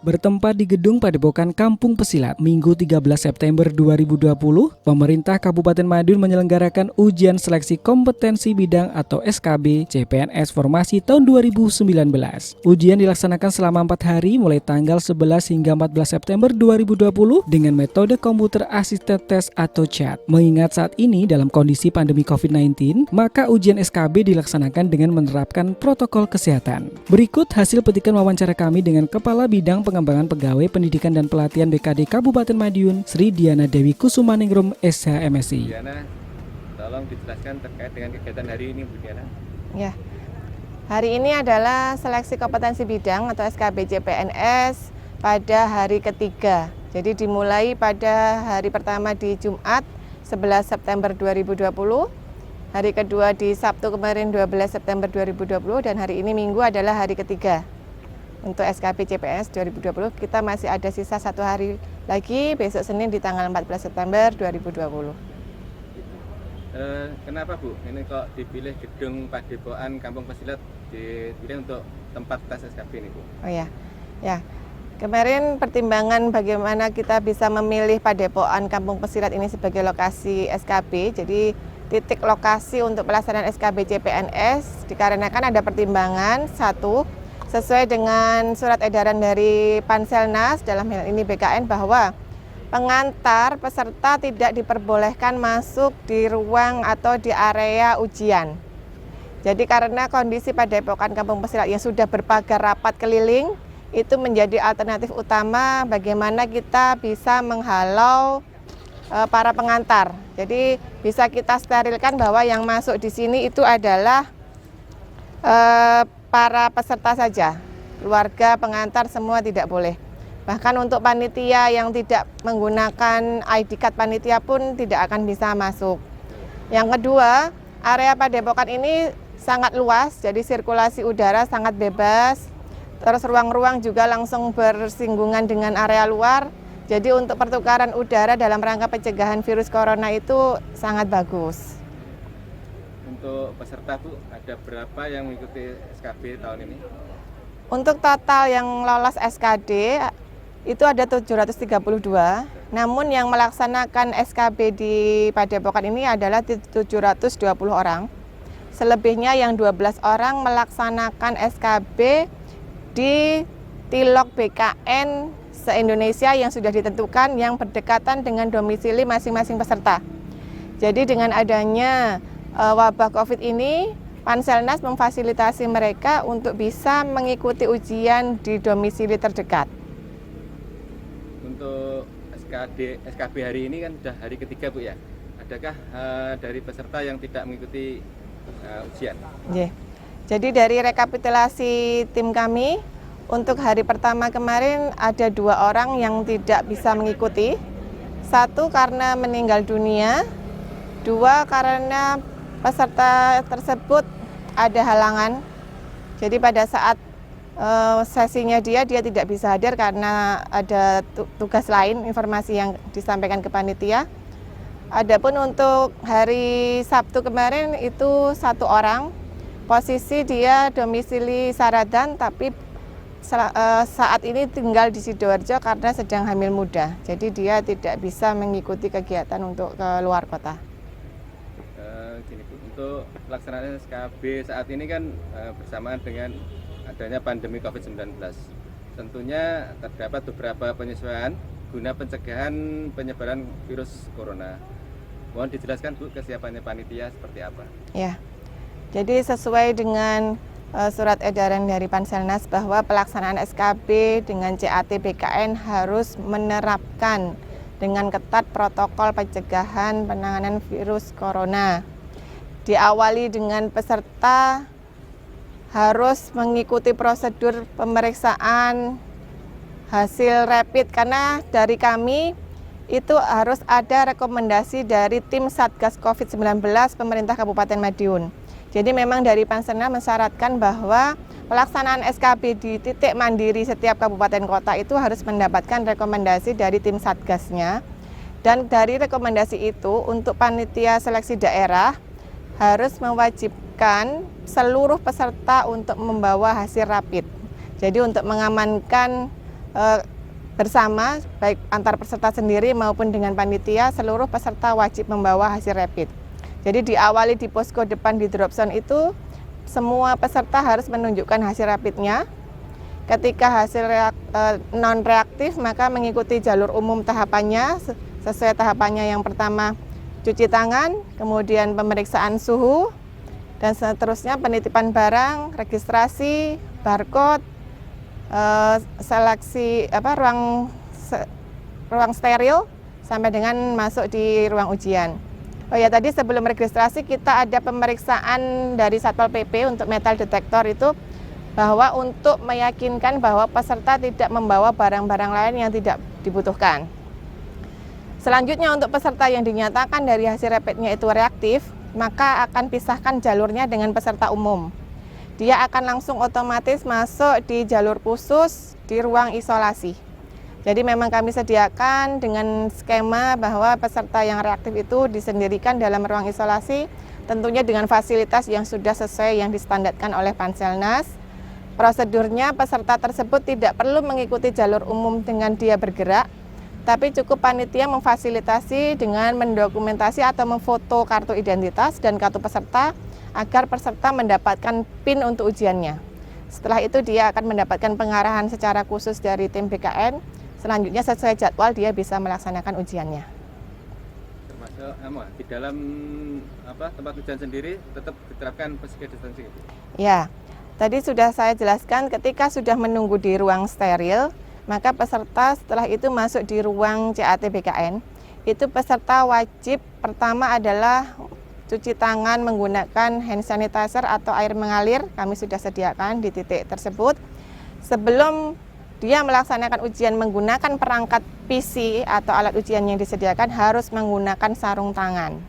Bertempat di Gedung Padepokan Kampung Pesilat, Minggu 13 September 2020, pemerintah Kabupaten Madiun menyelenggarakan ujian seleksi kompetensi bidang atau SKB CPNS Formasi tahun 2019. Ujian dilaksanakan selama 4 hari mulai tanggal 11 hingga 14 September 2020 dengan metode komputer assisted test atau CAT. Mengingat saat ini dalam kondisi pandemi COVID-19, maka ujian SKB dilaksanakan dengan menerapkan protokol kesehatan. Berikut hasil petikan wawancara kami dengan Kepala Bidang Pengembangan Pegawai Pendidikan dan Pelatihan BKD Kabupaten Madiun, Sri Diana Dewi Kusumaningrum, SHMSI. Diana, tolong dijelaskan terkait dengan kegiatan hari ini, Bu Diana. Ya, hari ini adalah seleksi kompetensi bidang atau SKB CPNS pada hari ketiga. Jadi dimulai pada hari pertama di Jumat 11 September 2020, hari kedua di Sabtu kemarin 12 September 2020, dan hari ini Minggu adalah hari ketiga. Untuk SKB CPNS 2020 kita masih ada sisa 1 hari lagi, besok Senin di tanggal 14 September 2020. Kenapa Bu, ini kok dipilih Gedung Padepokan Kampung Pesilat dipilih untuk tempat tes SKB ini Bu? Oh ya, kemarin pertimbangan bagaimana kita bisa memilih Padepokan Kampung Pesilat ini sebagai lokasi SKB, jadi titik lokasi untuk pelaksanaan SKB CPNS dikarenakan ada pertimbangan satu, sesuai dengan surat edaran dari Panselnas dalam hal ini BKN bahwa pengantar peserta tidak diperbolehkan masuk di ruang atau di area ujian. Jadi karena kondisi Padepokan Kampung Pesilat yang sudah berpagar rapat keliling, itu menjadi alternatif utama bagaimana kita bisa menghalau para pengantar. Jadi bisa kita sterilkan bahwa yang masuk di sini itu adalah para peserta saja, keluarga, pengantar semua tidak boleh. Bahkan untuk panitia yang tidak menggunakan ID card panitia pun tidak akan bisa masuk. Yang kedua, area Padepokan ini sangat luas, jadi sirkulasi udara sangat bebas. Terus ruang-ruang juga langsung bersinggungan dengan area luar. Jadi untuk pertukaran udara dalam rangka pencegahan virus corona itu sangat bagus. Untuk peserta Bu, ada berapa yang mengikuti SKB tahun ini? Untuk total yang lolos SKD itu ada 732, namun yang melaksanakan SKB di Padepokan ini adalah 720 orang. Selebihnya yang 12 orang melaksanakan SKB di Tilok BKN se-Indonesia yang sudah ditentukan yang berdekatan dengan domisili masing-masing peserta. Jadi dengan adanya wabah COVID ini, Panselnas memfasilitasi mereka untuk bisa mengikuti ujian di domisili terdekat. Untuk SKB hari ini kan sudah hari ketiga Bu ya. Adakah dari peserta yang tidak mengikuti ujian? Yeah. Jadi dari rekapitulasi tim kami, untuk hari pertama kemarin ada 2 orang yang tidak bisa mengikuti. 1 karena meninggal dunia, 2 karena peserta tersebut ada halangan. Jadi pada saat sesinya dia tidak bisa hadir karena ada tugas lain, informasi yang disampaikan ke panitia. Adapun untuk hari Sabtu kemarin itu 1 orang, posisi dia domisili Saradan tapi saat ini tinggal di Sidoarjo karena sedang hamil muda. Jadi dia tidak bisa mengikuti kegiatan untuk ke luar kota. Untuk pelaksanaan SKB saat ini kan bersamaan dengan adanya pandemi COVID-19. Tentunya terdapat beberapa penyesuaian guna pencegahan penyebaran virus corona. Mohon dijelaskan Bu, kesiapannya panitia seperti apa? Ya, jadi sesuai dengan surat edaran dari Panselnas bahwa pelaksanaan SKB dengan CAT BKN harus menerapkan dengan ketat protokol pencegahan penanganan virus corona. Diawali dengan peserta harus mengikuti prosedur pemeriksaan hasil rapid, karena dari kami itu harus ada rekomendasi dari tim Satgas COVID-19 pemerintah Kabupaten Madiun. Jadi memang dari Panselnas mensyaratkan bahwa pelaksanaan SKB di titik mandiri setiap kabupaten kota itu harus mendapatkan rekomendasi dari tim Satgasnya. Dan dari rekomendasi itu untuk panitia seleksi daerah harus mewajibkan seluruh peserta untuk membawa hasil rapid. Jadi untuk mengamankan bersama, baik antar peserta sendiri maupun dengan panitia, seluruh peserta wajib membawa hasil rapid. Jadi diawali di posko depan di drop zone itu, semua peserta harus menunjukkan hasil rapidnya. Ketika hasil non-reaktif, maka mengikuti jalur umum tahapannya, sesuai tahapannya yang pertama cuci tangan, kemudian pemeriksaan suhu, dan seterusnya penitipan barang, registrasi, barcode, seleksi ruang steril sampai dengan masuk di ruang ujian. Oh ya, tadi sebelum registrasi kita ada pemeriksaan dari Satpol PP untuk metal detektor itu, bahwa untuk meyakinkan bahwa peserta tidak membawa barang-barang lain yang tidak dibutuhkan. Selanjutnya untuk peserta yang dinyatakan dari hasil rapidnya itu reaktif, maka akan pisahkan jalurnya dengan peserta umum. Dia akan langsung otomatis masuk di jalur khusus di ruang isolasi. Jadi memang kami sediakan dengan skema bahwa peserta yang reaktif itu disendirikan dalam ruang isolasi, tentunya dengan fasilitas yang sudah sesuai yang distandarkan oleh Panselnas. Prosedurnya peserta tersebut tidak perlu mengikuti jalur umum dengan dia bergerak, tapi cukup panitia memfasilitasi dengan mendokumentasi atau memfoto kartu identitas dan kartu peserta agar peserta mendapatkan PIN untuk ujiannya. Setelah itu dia akan mendapatkan pengarahan secara khusus dari tim BKN. Selanjutnya sesuai jadwal dia bisa melaksanakan ujiannya. Termasuk di dalam tempat ujian sendiri tetap diterapkan physical distancing. Ya, tadi sudah saya jelaskan ketika sudah menunggu di ruang steril, maka peserta setelah itu masuk di ruang CAT BKN. Itu peserta wajib pertama adalah cuci tangan menggunakan hand sanitizer atau air mengalir, kami sudah sediakan di titik tersebut. Sebelum dia melaksanakan ujian menggunakan perangkat PC atau alat ujian yang disediakan, harus menggunakan sarung tangan.